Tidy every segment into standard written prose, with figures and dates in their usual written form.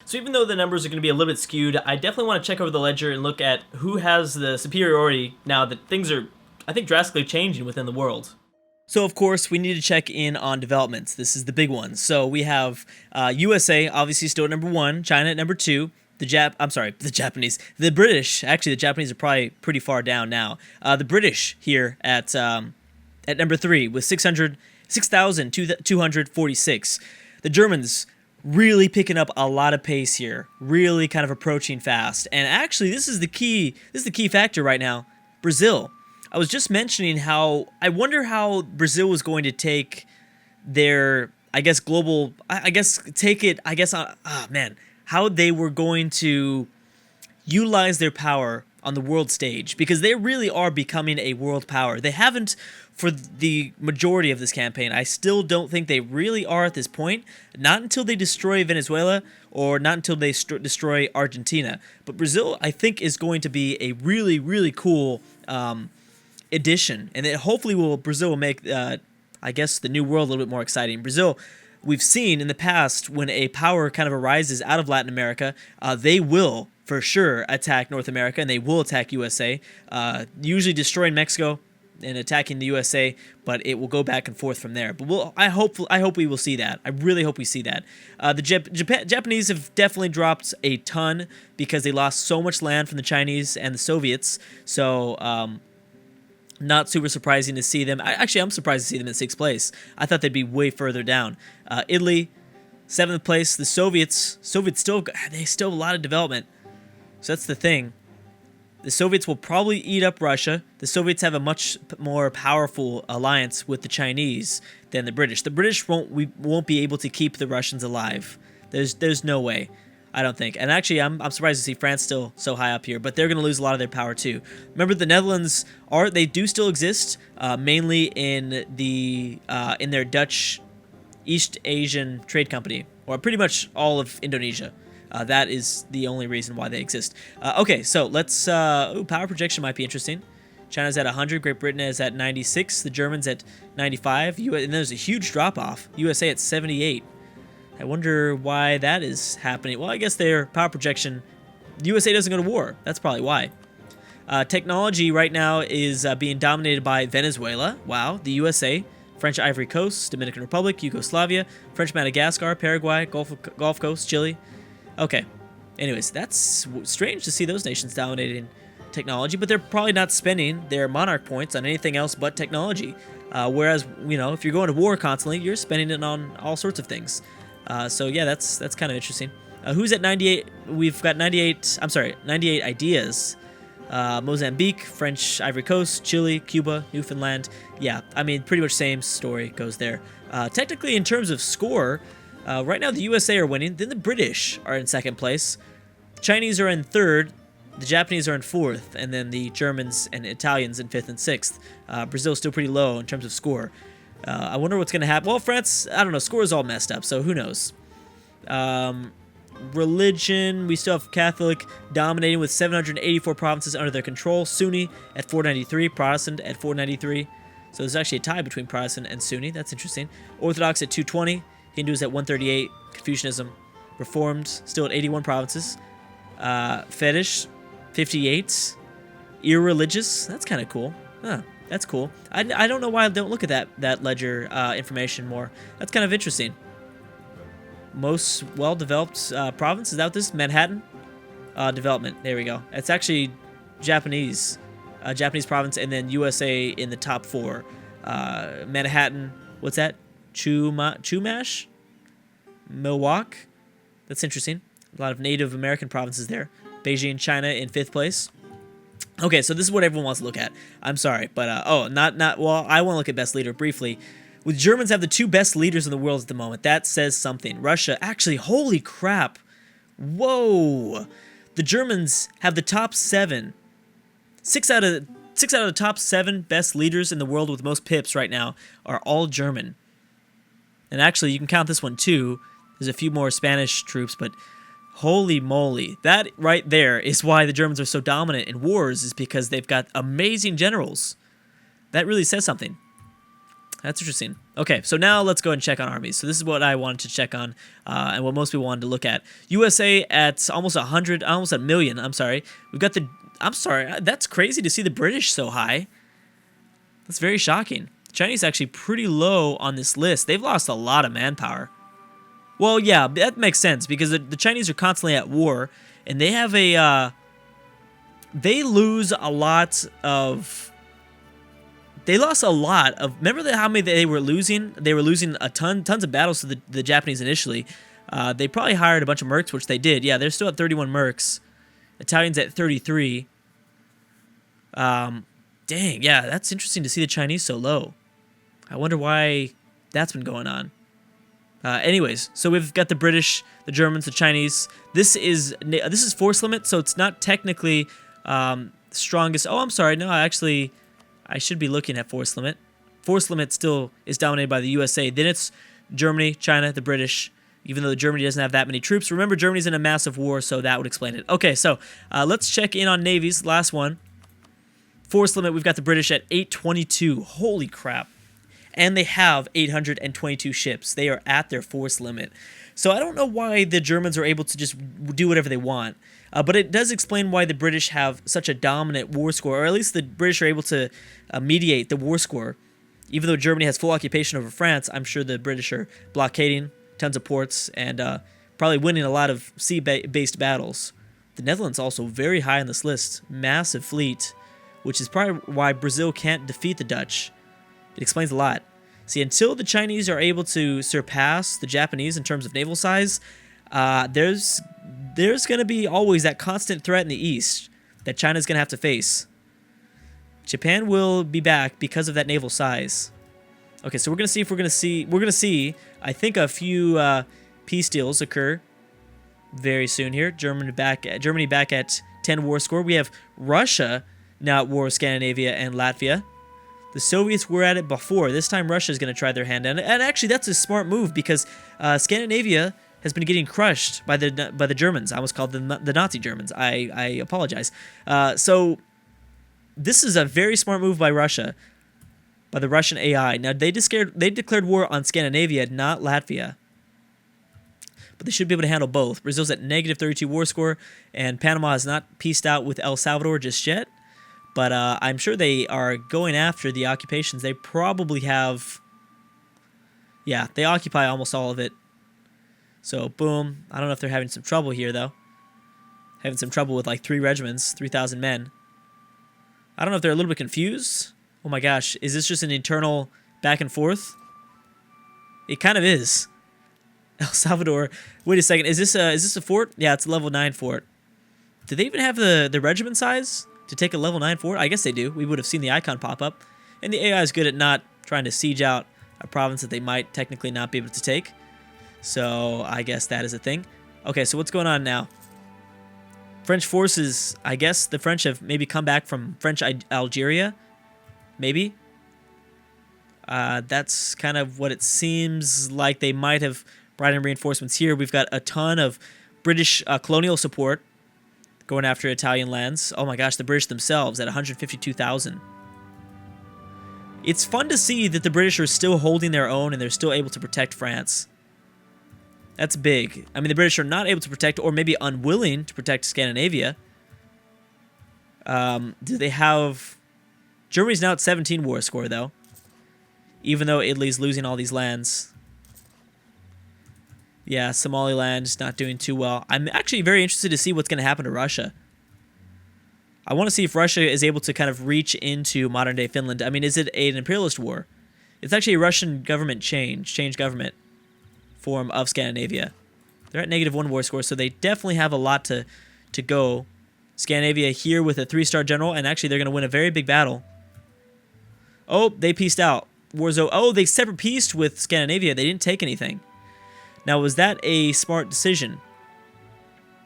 So even though the numbers are going to be a little bit skewed, I definitely want to check over the ledger and look at who has the superiority now that things are, I think, drastically changing within the world. So of course we need to check in on developments. This is the big one. So we have USA obviously still at number 1, China at number 2. The Japanese, the British. Actually, the Japanese are probably pretty far down now. The British here at number 3 with 6,246. The Germans really picking up a lot of pace here, really kind of approaching fast. And actually, this is the key factor right now. Brazil. I was just mentioning how I wonder how Brazil was going to take their, I guess, global, how they were going to utilize their power on the world stage, because they really are becoming a world power. They haven't for the majority of this campaign. I still don't think they really are at this point, not until they destroy Venezuela or not until they destroy Argentina. But Brazil, I think, is going to be a really, really cool addition, and it hopefully Brazil will make, I guess, the new world a little bit more exciting. Brazil, we've seen in the past when a power kind of arises out of Latin America, they will for sure attack North America, and they will attack USA, usually destroying Mexico and attacking the USA, but it will go back and forth from there. But I hope we will see that. I really hope we see that. The Japanese have definitely dropped a ton because they lost so much land from the Chinese and the Soviets. So not super surprising to see them. Actually, I'm surprised to see them in 6th place. I thought they'd be way further down. Italy, 7th place. The Soviets still have a lot of development. So that's the thing. The Soviets will probably eat up Russia. The Soviets have a much more powerful alliance with the Chinese than the British. The British won't be able to keep the Russians alive. There's no way, I don't think. And actually, I'm surprised to see France still so high up here, but they're going to lose a lot of their power too. Remember, the Netherlands do still exist, mainly in their Dutch East Asian Trade Company, or pretty much all of Indonesia. That is the only reason why they exist. Okay, so let's... power projection might be interesting. China's at 100, Great Britain is at 96, the Germans at 95, and there's a huge drop-off. USA at 78. I wonder why that is happening. Well, I guess their power projection... USA doesn't go to war. That's probably why. Technology right now is being dominated by Venezuela. Wow. The USA, French Ivory Coast, Dominican Republic, Yugoslavia, French Madagascar, Paraguay, Gulf Coast, Chile. Okay. Anyways, that's strange to see those nations dominating technology, but they're probably not spending their monarch points on anything else but technology. Whereas, if you're going to war constantly, you're spending it on all sorts of things. So yeah, that's kind of interesting. Who's at 98? We've got 98 ideas. Mozambique, French Ivory Coast, Chile, Cuba, Newfoundland. Yeah, I mean, pretty much same story goes there. Technically, in terms of score, right now the USA are winning. Then the British are in 2nd place. The Chinese are in 3rd. The Japanese are in 4th. And then the Germans and Italians in 5th and 6th. Brazil's still pretty low in terms of score. I wonder what's going to happen. Well, France, I don't know. Score is all messed up, so who knows? Religion, we still have Catholic dominating with 784 provinces under their control. Sunni at 493, Protestant at 493. So there's actually a tie between Protestant and Sunni. That's interesting. Orthodox at 220, Hindus at 138, Confucianism, Reformed still at 81 provinces. Fetish, 58. Irreligious, that's kind of cool. Huh, that's cool. I don't know why I don't look at that ledger information more. That's kind of interesting. Most well-developed province, is that this? Manhattan? Development, there we go. It's actually Japanese province, and then USA in the top 4. Manhattan, what's that? Chumash? Milwaukee? That's interesting. A lot of Native American provinces there. Beijing, China in 5th place. Okay, so this is what everyone wants to look at. I'm sorry, but well, I want to look at best leader briefly. With Germans have the 2 best leaders in the world at the moment. That says something. Russia, actually, holy crap. Whoa. The Germans have the top 7. 6 out of the top 7 best leaders in the world with most pips right now are all German. And actually, you can count this one too. There's a few more Spanish troops, but holy moly. That right there is why the Germans are so dominant in wars, is because they've got amazing generals. That really says something. That's interesting. Okay, so now let's go and check on armies. So this is what I wanted to check on, and what most people wanted to look at. USA at almost 100, almost a million. I'm sorry. We've got the. I'm sorry. That's crazy to see the British so high. That's very shocking. Chinese actually pretty low on this list. They've lost a lot of manpower. Well, yeah, that makes sense because the Chinese are constantly at war, and they have a. They lose a lot of. They lost a lot of. Remember how many they were losing? They were losing tons of battles to the Japanese initially. They probably hired a bunch of mercs, which they did. Yeah, they're still at 31 mercs. Italians at 33. Dang, yeah, that's interesting to see the Chinese so low. I wonder why that's been going on. Anyways, so we've got the British, the Germans, the Chinese. This is force limit, so it's not technically strongest. Oh, I'm sorry. No, actually, I should be looking at force limit. Force limit still is dominated by the USA. Then it's Germany, China, the British, even though Germany doesn't have that many troops. Remember, Germany's in a massive war, so that would explain it. Okay, so let's check in on navies. Last one. Force limit, we've got the British at 822. Holy crap. And they have 822 ships. They are at their force limit. So I don't know why the Germans are able to just do whatever they want. But it does explain why the British have such a dominant war score, or at least the British are able to mediate the war score. Even though Germany has full occupation over France, I'm sure the British are blockading tons of ports and probably winning a lot of sea-based battles. The Netherlands also very high on this list. Massive fleet, which is probably why Brazil can't defeat the Dutch. It explains a lot. See, until the Chinese are able to surpass the Japanese in terms of naval size, there's going to be always that constant threat in the east that China's going to have to face. Japan will be back because of that naval size. Okay, so we're going to see if we're going to see, I think, a few peace deals occur very soon here. Germany back at 10 war score. We have Russia now at war with Scandinavia and Latvia. The Soviets were at it before. This time Russia is going to try their hand. And actually, that's a smart move because Scandinavia has been getting crushed by the Germans. I almost called them the Nazi Germans. I apologize. So this is a very smart move by Russia, by the Russian AI. Now, they declared war on Scandinavia, not Latvia. But they should be able to handle both. Brazil's at negative 32 war score, and Panama has not pieced out with El Salvador just yet. But I'm sure they are going after the occupations. They probably have... Yeah, they occupy almost all of it. So, boom. I don't know if they're having some trouble here, though. Having some trouble with, like, 3 regiments, 3,000 men. I don't know if they're a little bit confused. Oh, my gosh. Is this just an internal back and forth? It kind of is. El Salvador. Wait a second. Is this a fort? Yeah, it's a level 9 fort. Do they even have the regiment size to take a level 9 fort? I guess they do. We would have seen the icon pop up. And the AI is good at not trying to siege out a province that they might technically not be able to take. So I guess that is a thing. Okay, so what's going on now? French forces, I guess the French have maybe come back from French Algeria. Maybe. That's kind of what it seems like. They might have brought in reinforcements here. We've got a ton of British colonial support going after Italian lands. Oh my gosh, the British themselves at 152,000. It's fun to see that the British are still holding their own and they're still able to protect France. That's big. I mean, the British are not able to protect, or maybe unwilling to protect Scandinavia. Do they have... Germany's now at 17 war score, though. Even though Italy's losing all these lands. Yeah, Somaliland's not doing too well. I'm actually very interested to see what's going to happen to Russia. I want to see if Russia is able to kind of reach into modern-day Finland. I mean, is it an imperialist war? It's actually a Russian government change government form of Scandinavia. They're at -1 war score, so they definitely have a lot to go. Scandinavia here with a 3-star general, and actually they're going to win a very big battle. Oh, they pieced out. Warzo. Oh, they separate pieced with Scandinavia. They didn't take anything. Now, was that a smart decision?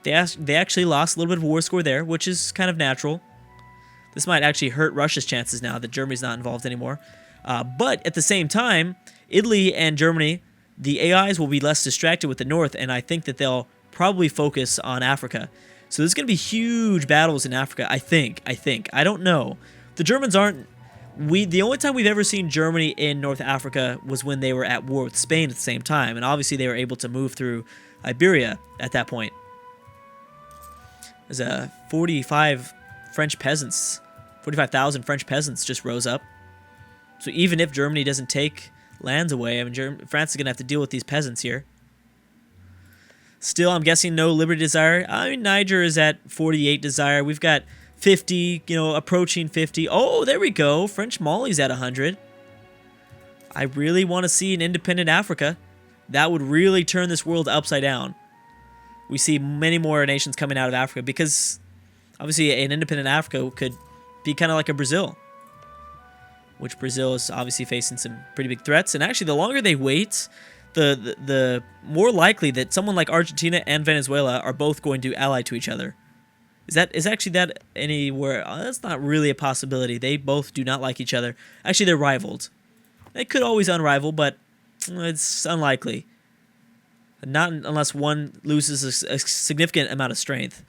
They actually lost a little bit of war score there, which is kind of natural. This might actually hurt Russia's chances now that Germany's not involved anymore. But at the same time, Italy and Germany, the AIs will be less distracted with the North, and I think that they'll probably focus on Africa. So there's going to be huge battles in Africa, I think. I don't know. The Germans aren't... The only time we've ever seen Germany in North Africa was when they were at war with Spain at the same time, and obviously they were able to move through Iberia at that point. There's 45 French peasants, 45,000 French peasants just rose up. So even if Germany doesn't take lands away, I mean, France is gonna have to deal with these peasants here. Still, I'm guessing no liberty desire. I mean, Niger is at 48 desire. We've got 50, you know, approaching 50. Oh, there we go. French Mali's at 100. I really want to see an independent Africa. That would really turn this world upside down. We see many more nations coming out of Africa because obviously an independent Africa could be kind of like a Brazil, which Brazil is obviously facing some pretty big threats. And actually, the longer they wait, the more likely that someone like Argentina and Venezuela are both going to ally to each other. Is actually that anywhere? That's not really a possibility. They both do not like each other. Actually, they're rivaled. They could always unrival, but it's unlikely. Not unless one loses a significant amount of strength.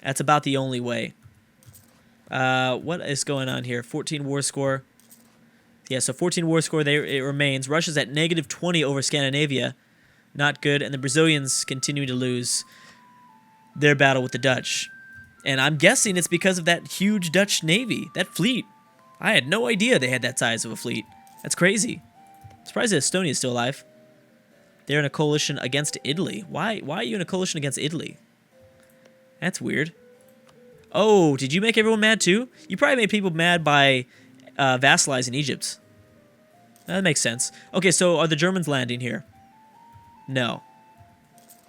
That's about the only way. What is going on here? 14 war score. Yeah, so 14 war score, it remains. Russia's at -20 over Scandinavia. Not good. And the Brazilians continue to lose their battle with the Dutch. And I'm guessing it's because of that huge Dutch navy, that fleet. I had no idea they had that size of a fleet. That's crazy. I'm surprised that Estonia is still alive. They're in a coalition against Italy. Why are you in a coalition against Italy? That's weird. Oh, did you make everyone mad too? You probably made people mad by vassalizing Egypt. That makes sense. Okay, so are the Germans landing here? No.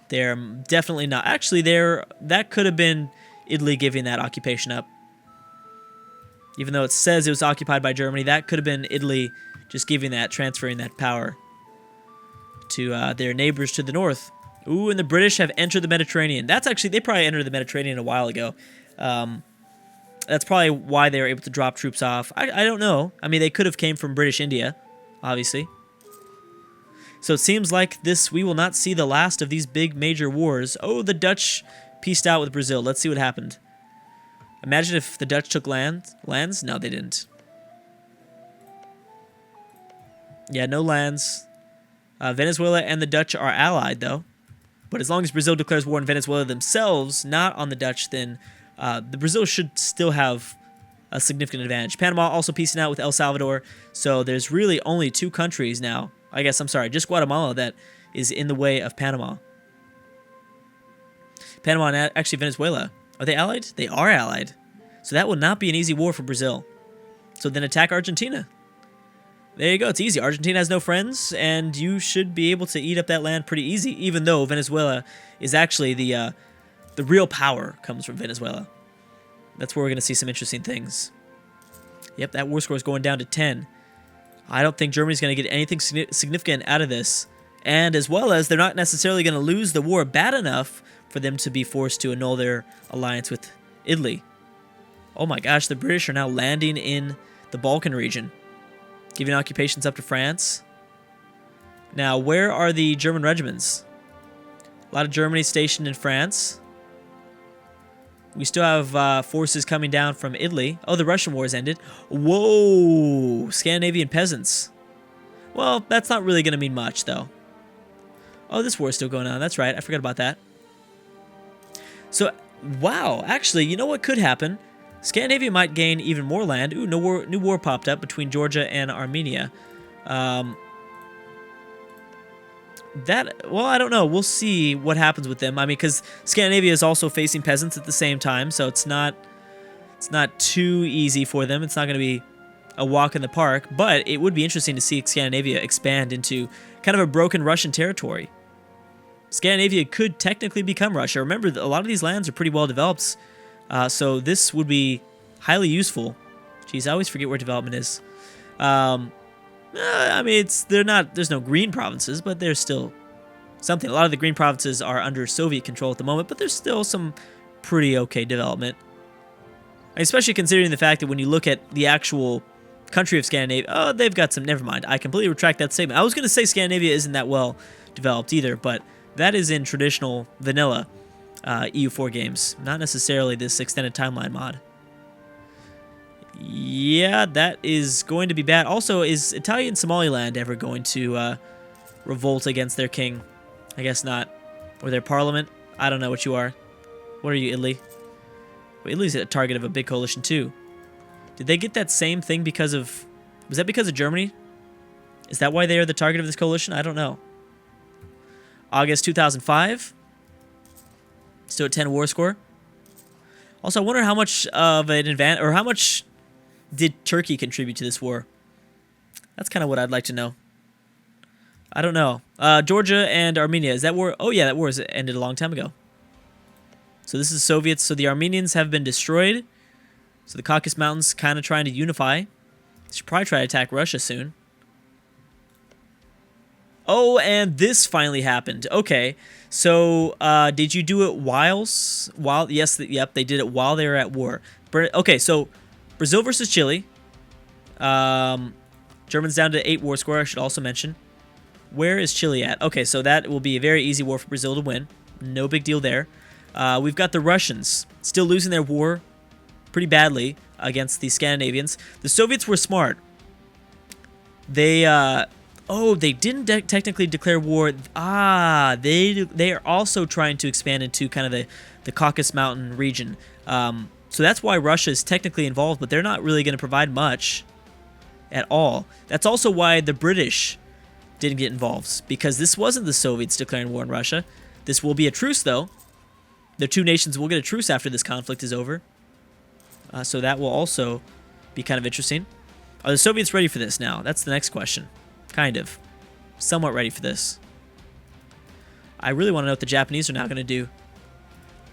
They're definitely not. Actually, that could have been Italy giving that occupation up. Even though it says it was occupied by Germany, that could have been Italy just giving that, transferring that power to their neighbors to the north. Ooh, and the British have entered the Mediterranean. That's actually, they probably entered the Mediterranean a while ago. That's probably why they were able to drop troops off. I don't know. I mean, they could have came from British India, obviously. So it seems like we will not see the last of these big major wars. Oh, the Dutch peaced out with Brazil. Let's see what happened. Imagine if the Dutch took lands. No, they didn't. Yeah, no lands. Venezuela and the Dutch are allied, though. But as long as Brazil declares war on Venezuela themselves, not on the Dutch, then the Brazil should still have a significant advantage. Panama also piecing out with El Salvador. So there's really only two countries now. I guess, I'm sorry, just Guatemala that is in the way of Panama. Panama and actually Venezuela. Are they allied? They are allied. So that will not be an easy war for Brazil. So then attack Argentina. There you go. It's easy. Argentina has no friends, and you should be able to eat up that land pretty easy, even though Venezuela is actually the real power comes from Venezuela. That's where we're going to see some interesting things. Yep, that war score is going down to 10. I don't think Germany's going to get anything significant out of this. And as well as they're not necessarily going to lose the war bad enough for them to be forced to annul their alliance with Italy. Oh my gosh, the British are now landing in the Balkan region, giving occupations up to France. Now, where are the German regiments? A lot of Germany stationed in France. We still have forces coming down from Italy. Oh, the Russian war has ended. Whoa! Scandinavian peasants. Well, that's not really going to mean much, though. Oh, this war is still going on. That's right. I forgot about that. So, wow. Actually, you know what could happen? Scandinavia might gain even more land. Ooh, new war popped up between Georgia and Armenia. Well, I don't know. We'll see what happens with them. I mean, because Scandinavia is also facing peasants at the same time, so it's not too easy for them. It's not going to be a walk in the park, but it would be interesting to see Scandinavia expand into kind of a broken Russian territory. Scandinavia could technically become Russia. Remember, a lot of these lands are pretty well developed, so this would be highly useful. Jeez, I always forget where development is. I mean, there's no green provinces, but there's still something. A lot of the green provinces are under Soviet control at the moment, but there's still some pretty okay development. Especially considering the fact that when you look at the actual country of Scandinavia, they've got some, never mind. I completely retract that statement. I was going to say Scandinavia isn't that well developed either, but that is in traditional vanilla EU4 games, not necessarily this extended timeline mod. Yeah, that is going to be bad. Also, is Italian Somaliland ever going to revolt against their king? I guess not. Or their parliament? I don't know what you are. What are you, Italy? Well, Italy's a target of a big coalition too. Did they get that same thing because of... Was that because of Germany? Is that why they are the target of this coalition? I don't know. August 2005. Still at 10 war score. Also, I wonder how much of an advantage... Or how much did Turkey contribute to this war? That's kind of what I'd like to know. I don't know. Georgia and Armenia. Is that war... Oh, yeah, that war ended a long time ago. So this is Soviets. So the Armenians have been destroyed. So the Caucasus Mountains kind of trying to unify. They should probably try to attack Russia soon. Oh, and this finally happened. Okay. So did you do it while... Yes, yep, they did it while they were at war. Okay, so Brazil versus Chile. Germans down to 8 war score, I should also mention. Where is Chile at? Okay, so that will be a very easy war for Brazil to win. No big deal there. We've got the Russians still losing their war pretty badly against the Scandinavians. The Soviets were smart. They they didn't technically declare war. They are also trying to expand into kind of the Caucasus Mountain region. So that's why Russia is technically involved, but they're not really going to provide much at all. That's also why the British didn't get involved, because this wasn't the Soviets declaring war on Russia. This will be a truce, though. The two nations will get a truce after this conflict is over. So that will also be kind of interesting. Are the Soviets ready for this now? That's the next question. Kind of. Somewhat ready for this. I really want to know what the Japanese are now going to do.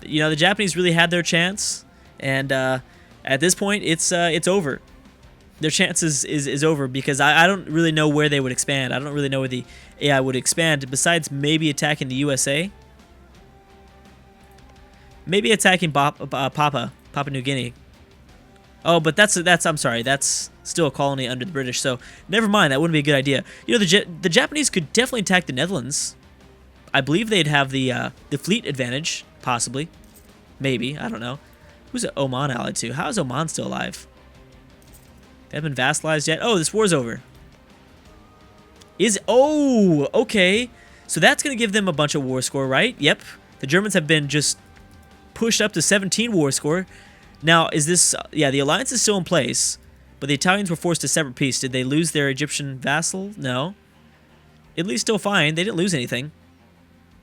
You know, the Japanese really had their chance, and at this point, it's over. Their chance is over, because I don't really know where they would expand. I don't really know where the AI would expand, besides maybe attacking the USA. Maybe attacking Papua New Guinea. Oh, but that's I'm sorry, that's still a colony under the British, so never mind, that wouldn't be a good idea. You know, the Japanese could definitely attack the Netherlands. I believe they'd have the fleet advantage, possibly. Maybe, I don't know. Who's Oman allied to? How is Oman still alive? They haven't been vassalized yet. Oh, this war's over. Oh, okay. So that's going to give them a bunch of war score, right? Yep. The Germans have been just pushed up to 17 war score. Now, is this... Yeah, the alliance is still in place, but the Italians were forced to separate peace. Did they lose their Egyptian vassal? No. Italy's still fine. They didn't lose anything.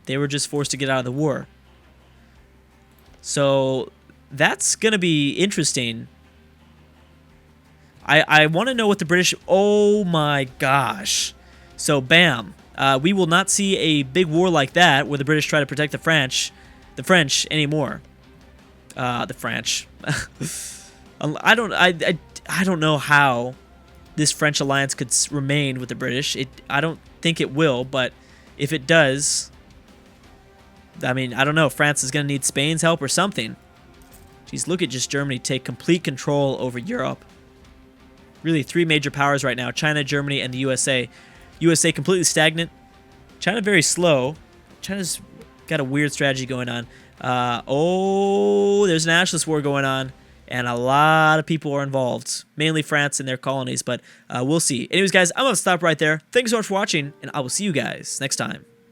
They were just forced to get out of the war. So that's going to be interesting. I want to know what the British... Oh my gosh. So, bam. We will not see a big war like that where the British try to protect the French anymore. The French. I don't know how this French alliance could remain with the British. I don't think it will, but if it does, I mean, I don't know. France is going to need Spain's help or something. Jeez, look at just Germany take complete control over Europe. Really, 3 major powers right now: China, Germany, and the USA. USA completely stagnant. China very slow. China's got a weird strategy going on. There's a nationalist war going on, and a lot of people are involved. Mainly France and their colonies, but we'll see. Anyways, guys, I'm going to stop right there. Thanks so much for watching, and I will see you guys next time.